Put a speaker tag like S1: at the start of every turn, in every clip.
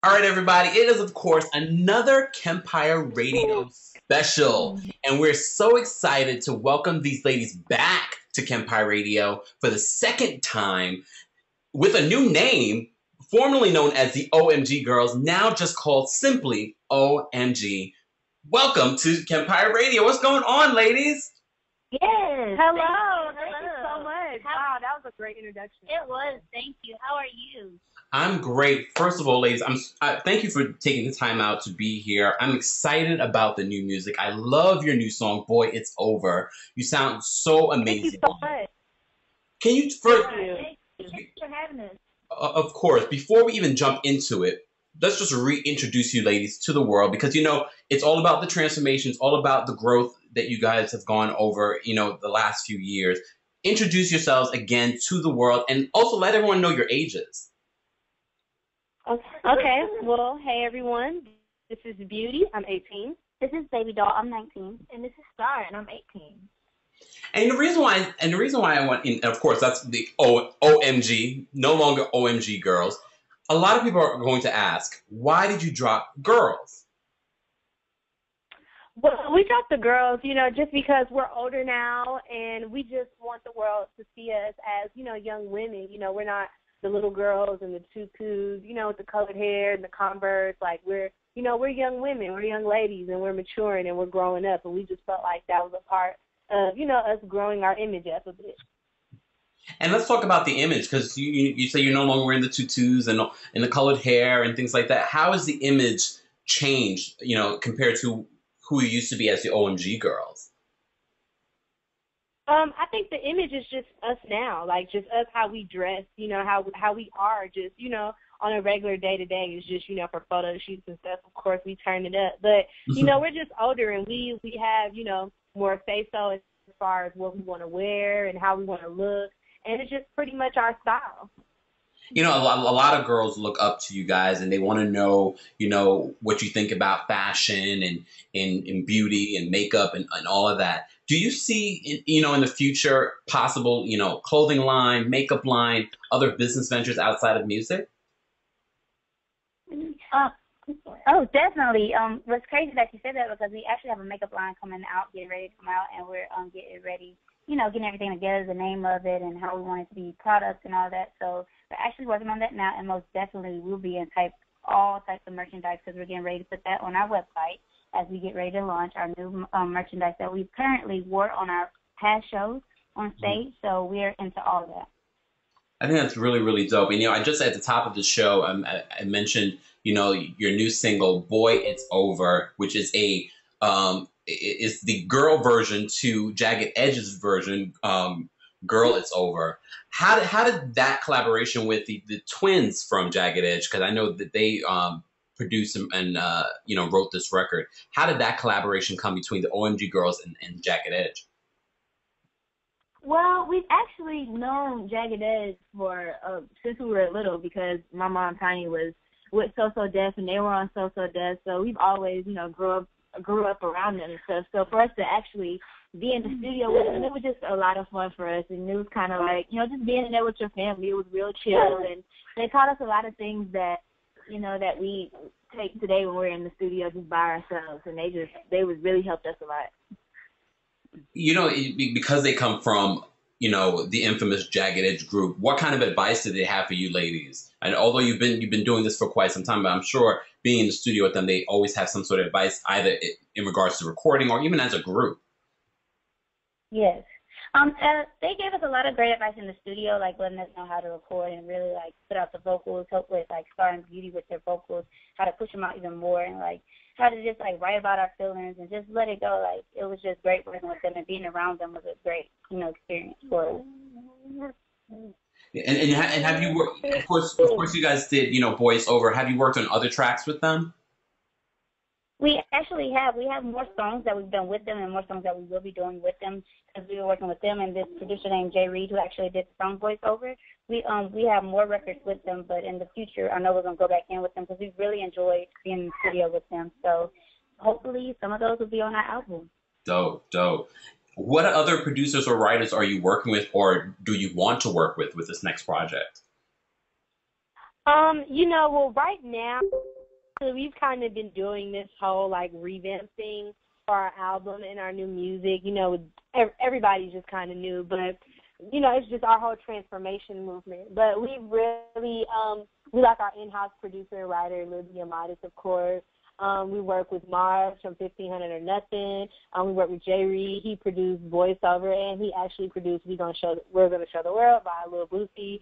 S1: All right, everybody. It is, of course, another Kempire Radio special. And we're so excited to welcome these ladies back to Kempire Radio for the second time with a new name, formerly known as the OMG Girlz, now just called simply OMG. Welcome to Kempire Radio. What's going on, ladies?
S2: Yes.
S3: Hello.
S2: Thank you so much. Wow, that was a great introduction.
S3: It was. Thank you. How are you?
S1: I'm great. First of all, ladies, thank you for taking the time out to be here. I'm excited about the new music. I love your new song, Boy, It's Over. You sound so amazing.
S2: Thank you so much.
S1: Can you first?
S3: Thank you for having us.
S1: Of course. Before we even jump into it, let's just reintroduce you ladies to the world because it's all about the transformation. It's all about the growth that you guys have gone over, the last few years. Introduce yourselves again to the world and also let everyone know your ages.
S2: Okay. Well, hey everyone. This is Beauty. I'm 18.
S3: This is Baby Doll. I'm 19. And this is Star, and I'm 18.
S1: And the reason why I want, and of course, that's the OMG, no longer OMG Girlz. A lot of people are going to ask, why did you drop Girlz?
S2: Well, we dropped the girls, just because we're older now, and we just want the world to see us as, young women. We're not the little girls and the tutus, with the colored hair and the Converse. Like, we're young women, we're young ladies, and we're maturing and we're growing up, and we just felt like that was a part of, us growing our image up a bit.
S1: And let's talk about the image, because you say you're no longer wearing the tutus and the colored hair and things like that. How has the image changed, compared to who you used to be as the OMG Girlz?
S2: I think the image is just us now, like just us, how we dress, how we are just, on a regular day-to-day is just, for photo shoots and stuff. Of course, we turn it up. But, we're just older, and we have, more say-so as far as what we want to wear and how we want to look. And it's just pretty much our style.
S1: A lot of girls look up to you guys, and they want to know, what you think about fashion and beauty and makeup and all of that. Do you see, in the future, possible, clothing line, makeup line, other business ventures outside of music?
S3: Oh, definitely. What's crazy that you said that because we actually have a makeup line coming out, getting ready to come out, and we're getting ready, getting everything together, the name of it, and how we want it to be products and all that. So we're actually working on that now, and most definitely we'll be in all types of merchandise because we're getting ready to put that on our website as we get ready to launch our new merchandise that we currently wore on our past shows on stage. So we're into all of that.
S1: I think that's really, really dope. And, I just at the top of the show, I mentioned, your new single, Boy, It's Over, which is is the girl version to Jagged Edge's version, Girl, It's Over. How did that collaboration with the twins from Jagged Edge, because I know that they produced and wrote this record. How did that collaboration come between the OMG Girlz and Jagged Edge?
S3: Well, we've actually known Jagged Edge for since we were little because my mom Tiny was with So So Def and they were on So So Def, so we've always grew up around them and stuff. So for us to actually be in the studio with them, it was just a lot of fun for us, and it was kind of like just being in there with your family. It was real chill, and they taught us a lot of things that that we take today when we're in the studio just by ourselves, and they really helped us a lot.
S1: Because they come from, the infamous Jagged Edge group, what kind of advice did they have for you ladies? And although you've been doing this for quite some time, but I'm sure being in the studio with them, they always have some sort of advice, either in regards to recording or even as a group.
S3: Yes. They gave us a lot of great advice in the studio, like letting us know how to record and really put out the vocals, help with Star and Beauty with their vocals, how to push them out even more, and how to just write about our feelings and just let it go. It was just great working with them, and being around them was a great experience for us.
S1: And have you worked? Of course, you guys did Boy, It's Over. Have you worked on other tracks with them?
S3: We actually have. We have more songs that we've done with them and more songs that we will be doing with them because we were working with them and this producer named Jay Reed who actually did the song Voice Over. We have more records with them, but in the future I know we're going to go back in with them because we really enjoyed being in the studio with them. So hopefully some of those will be on our album.
S1: Dope. What other producers or writers are you working with or do you want to work with this next project?
S2: Well, right now So we've kind of been doing this whole like revamping for our album and our new music. You know, everybody's just kind of new, but you know, it's just our whole transformation movement. But we really, we like our in-house producer and writer, Lizzie Amatis, of course. We work with Mars from 1500 or Nothing. We work with Jay Reed. He produced voiceover, and he actually produced We're Gonna Show the World by Lil Boosie.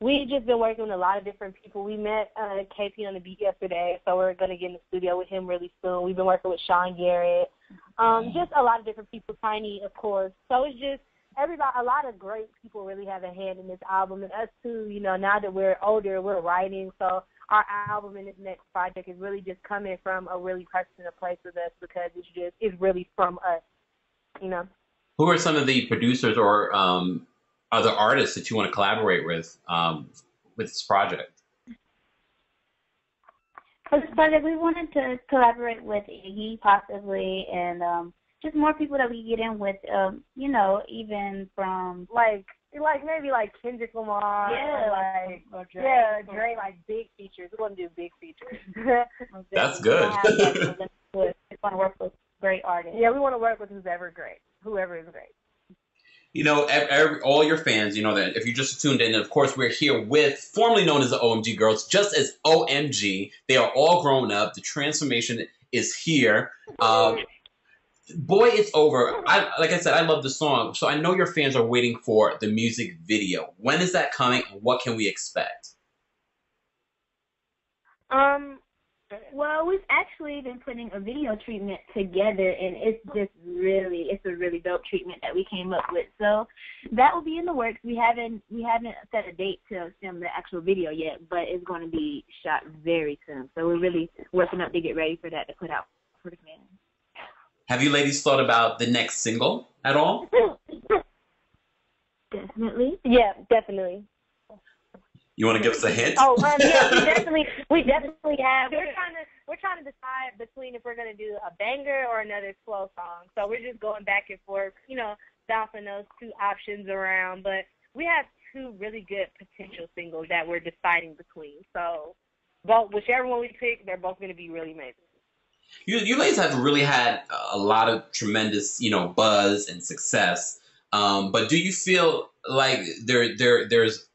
S2: We've just been working with a lot of different people. We met KP on the beat yesterday, so we're going to get in the studio with him really soon. We've been working with Sean Garrett. Just a lot of different people, Tiny, of course. So it's just everybody, a lot of great people really have a hand in this album. And us, too, you know, now that we're older, we're writing. So our album and this next project is really just coming from a really personal place with us because it's really from us, you know.
S1: Who are some of the producers or other artists that you want to collaborate with this project?
S3: For this project, we wanted to collaborate with Iggy, possibly, and just more people that we get in with, you know, even from
S2: like maybe like Kendrick Lamar, or Dre, Dre, like big features. We want to do big features.
S1: That's good.
S3: We want to work with great artists.
S2: Yeah, we want to work with whoever is great.
S1: You know, all your fans, you know, that if you just tuned in, and of course we're here with, formerly known as the OMG Girlz, just as OMG. They are all grown up. The transformation is here. Boy, It's Over. Like I said, I love the song. So I know your fans are waiting for the music video. When is that coming, and what can we expect?
S3: Well, we've actually been putting a video treatment together, and it's a really dope treatment that we came up with. So that will be in the works. We haven't set a date to film the actual video yet, but it's going to be shot very soon. So we're really working up to get ready for that to put out for the fans.
S1: Have you ladies thought about the next single at all?
S3: Definitely.
S2: Yeah, definitely.
S1: You want to give us a hint?
S2: Oh, yeah, we definitely have. We're trying to decide between if we're gonna do a banger or another slow song. So we're just going back and forth, you know, bouncing those two options around. But we have two really good potential singles that we're deciding between. So whichever one we pick, they're both gonna be really amazing.
S1: You ladies have really had a lot of tremendous, you know, buzz and success. But do you feel like there's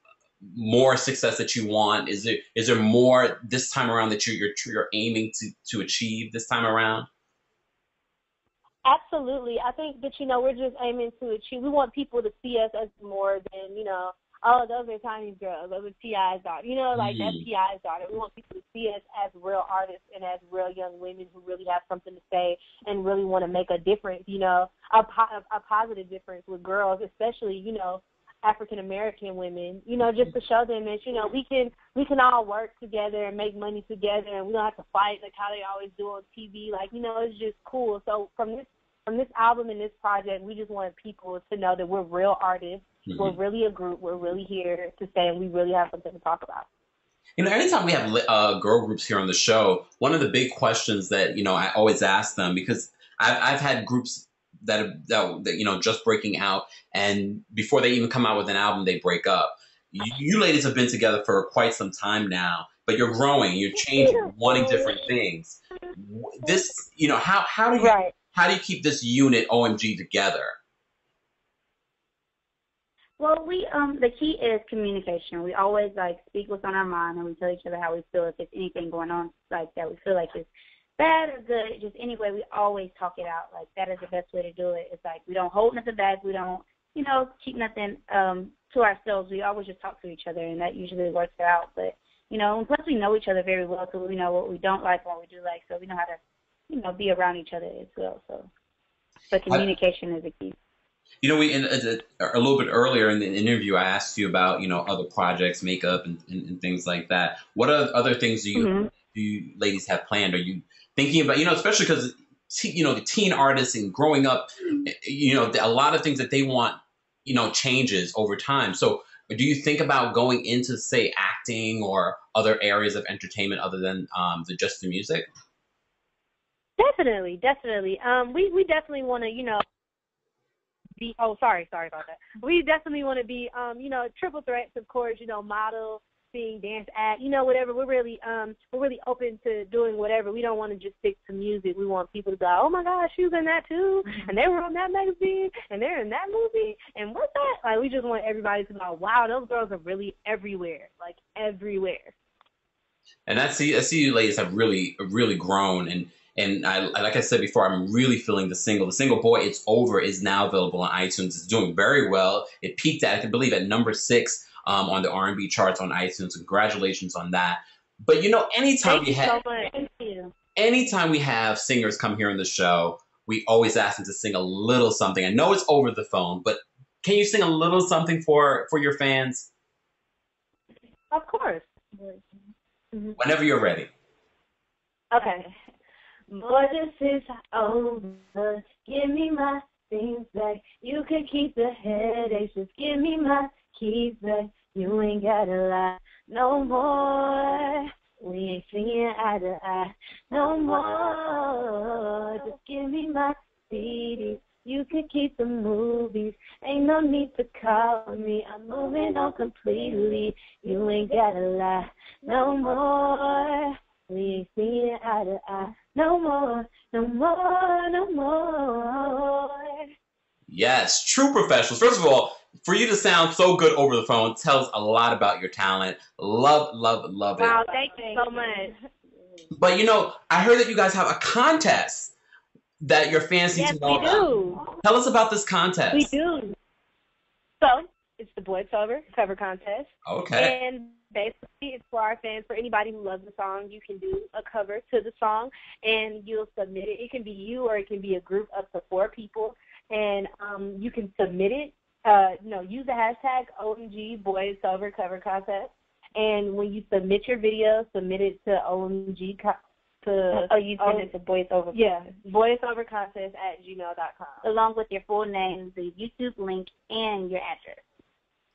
S1: more success that you want? Is there more this time around that you're aiming to achieve this time around?
S2: Absolutely. I think that, you know, we're just aiming to achieve. We want people to see us as more than, you know, oh, those are Tiny's girls, those are T.I.'s daughter. You know, like, that's T.I.'s daughter. We want people to see us as real artists and as real young women who really have something to say and really want to make a difference, you know, a positive difference with girls, especially, you know, African-American women, you know, just to show them that, you know, we can all work together and make money together, and we don't have to fight like how they always do on TV. Like, you know, it's just cool. So from this album and this project, we just want people to know that we're real artists. Mm-hmm. We're really a group. We're really here to stay, and we really have something to talk about.
S1: You know, anytime we have girl groups here on the show, one of the big questions that, you know, I always ask them, because I've had groups that you know, just breaking out, and before they even come out with an album, they break up. You ladies have been together for quite some time now, but you're growing, you're changing, wanting different things. This, you know, how do you keep this unit OMG together?
S3: Well, the key is communication. We always, like, speak what's on our mind, and we tell each other how we feel. If there's anything going on, like, that we feel like is bad or good, just anyway, we always talk it out. Like, that is the best way to do it. It's like we don't hold nothing back. We don't, you know, keep nothing to ourselves. We always just talk to each other, and that usually works out. But, you know, and plus we know each other very well, so we know what we don't like and what we do like, so we know how to, you know, be around each other as well. So, but communication is a key.
S1: You know, a little bit earlier in the interview, I asked you about, you know, other projects, makeup, and things like that. What other things do you ladies have planned? Are you thinking about, you know, especially because, you know, the teen artists and growing up, you know, a lot of things that they want, you know, changes over time. So do you think about going into, say, acting or other areas of entertainment other than just the music?
S2: Definitely. We definitely want to, you know, sorry about that. We definitely want to be, you know, triple threats, of course, you know, model, sing, dance, act, whatever. We're really open to doing whatever. We don't want to just stick to music. We want people to go, oh my gosh, she was in that too, and they were on that magazine, and they're in that movie, and what's that? Like, we just want everybody to go, wow, those girls are really everywhere, like everywhere.
S1: And I see you ladies have really grown, and I, like I said before, I'm really feeling the single. The single "Boy It's Over" is now available on iTunes. It's doing very well. It peaked at, I believe, at number 6 on the R&B charts on iTunes. Congratulations on that. But anytime anytime we have singers come here on the show, we always ask them to sing a little something. I know it's over the phone, but can you sing a little something for your fans?
S2: Of course.
S1: Whenever you're ready.
S2: Okay. Boy, this is over. Give me my things back. You can keep the headaches. Just give me my keys back. You ain't gotta lie no more. We ain't seeing eye to eye no more. Just give me my CDs. You can keep the movies. Ain't no need to call me. I'm moving on completely. You ain't gotta lie no more. We ain't seeing eye to eye no more, no more, no more.
S1: Yes, true professionals. First of all, for you to sound so good over the phone tells a lot about your talent. Love it.
S2: Wow, thank you so much.
S1: But I heard that you guys have a contest that your fans need to know about.
S2: Yes, we do.
S1: Tell us about this contest.
S2: We do. So, it's the Boy It's Over cover contest.
S1: Okay.
S2: And basically, it's for our fans. For anybody who loves the song, you can do a cover to the song, and you'll submit it. It can be you, or it can be a group up to 4 people, and you can submit it. Use the hashtag OMG Boy It's Over cover contest, and when you submit your video, submit it to OMG. You send it to Boy It's Over. Yeah, Boy It's Over contest @gmail.com,
S3: along with your full name, the YouTube link, and your address.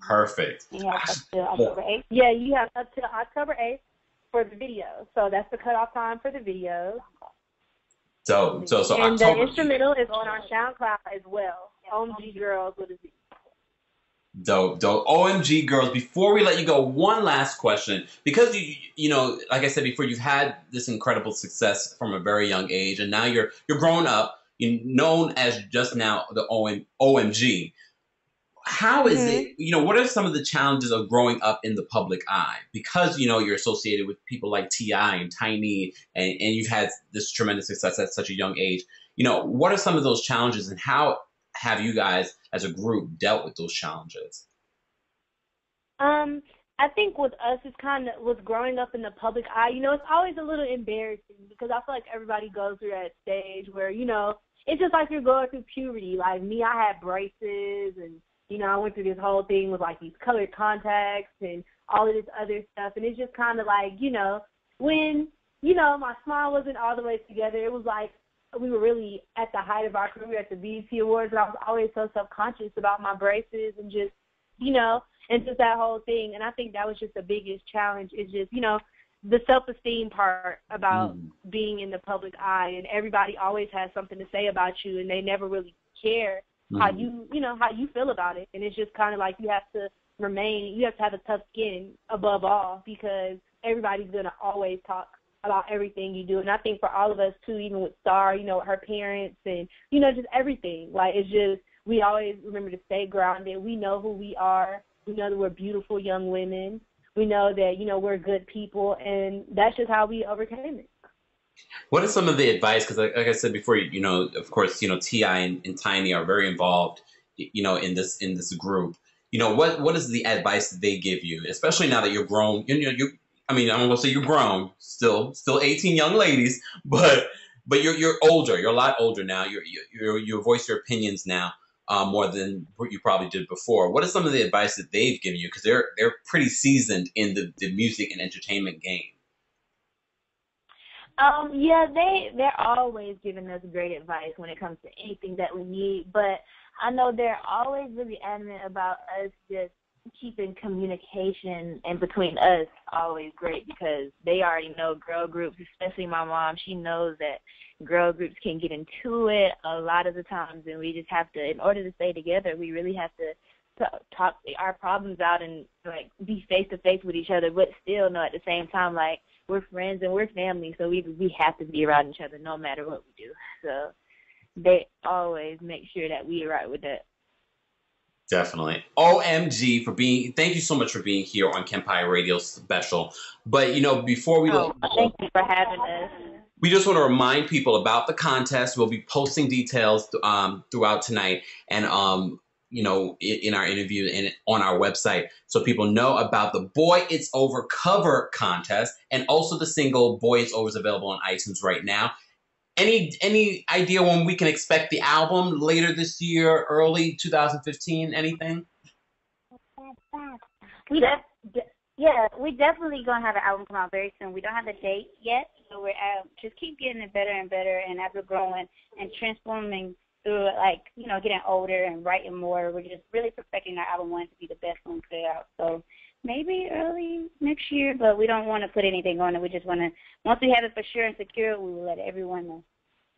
S1: Perfect.
S2: You have up to October 8th. Yeah, you have up to October 8th for the video. So that's the cutoff time for the video.
S1: So
S2: and
S1: October.
S2: The instrumental is on our SoundCloud as well. OMG Girlz with a Z.
S1: Dope. OMG Girlz. Before we let you go, one last question. Because like I said before, you've had this incredible success from a very young age, and now you're grown up. You're known as just now the OMG. How is it, what are some of the challenges of growing up in the public eye? Because, you're associated with people like T.I. and Tiny, and you've had this tremendous success at such a young age. What are some of those challenges, and how have you guys as a group dealt with those challenges?
S2: I think with us, it's kind of with growing up in the public eye, it's always a little embarrassing because I feel like everybody goes through that stage where, it's just like you're going through puberty. Like me, I had braces, and I went through this whole thing with, like, these colored contacts and all of this other stuff. And it's just kind of like, when, my smile wasn't all the way together, it was like we were really at the height of our career at the BET Awards, and I was always so self-conscious about my braces and just, and just that whole thing. And I think that was just the biggest challenge is just, the self-esteem part about being in the public eye. And everybody always has something to say about you, and they never really care how you feel about it. And it's just kind of like you have to have a tough skin above all, because everybody's going to always talk about everything you do. And I think for all of us too, even with Star, her parents and, just everything, like, it's just, we always remember to stay grounded. We know who we are. We know that we're beautiful young women. We know that, we're good people, and that's just how we overcame it.
S1: What is some of the advice? Because like I said before, of course, T.I. and Tiny are very involved, in this group. What is the advice that they give you, especially now that you're grown? I'm gonna say you're grown, still 18 young ladies, but you're older. You're a lot older now. You voice your opinions now more than what you probably did before. What is some of the advice that they've given you? Because they're pretty seasoned in the music and entertainment game.
S3: They're always giving us great advice when it comes to anything that we need, but I know they're always really adamant about us just keeping communication in between us always great, because they already know girl groups, especially my mom. She knows that girl groups can get into it a lot of the times, and we just have to, in order to stay together, we really have to talk our problems out and like be face to face with each other, but still know at the same time like we're friends and we're family, so we have to be around each other no matter what we do. So they always make sure that we are right with that.
S1: Definitely. OMG thank you so much for being here on KEMPIRE Radio Special. But, before we
S3: thank you for having us.
S1: We just want to remind people about the contest. We'll be posting details throughout tonight and, in our interview and on our website, so people know about the Boy It's Over cover contest, and also the single Boy It's Over is available on iTunes right now. Any idea when we can expect the album? Later this year, early 2015, anything?
S4: We definitely gonna have an album come out very soon. We don't have the date yet, so we're just keep getting it better and better, and as we're growing and transforming through it, like, getting older and writing more, we're just really perfecting our album, wanting to be the best one to put out. So maybe early next year, but we don't want to put anything on it. We just want to, once we have it for sure and secure, we will let everyone know.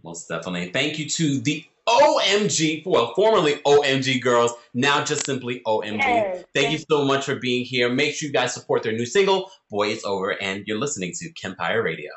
S1: Most definitely. Thank you to the OMG, formerly OMG Girlz, now just simply OMG.
S4: Yes,
S1: Thank you so much for being here. Make sure you guys support their new single, Boy It's Over, and you're listening to KEMPIRE Radio.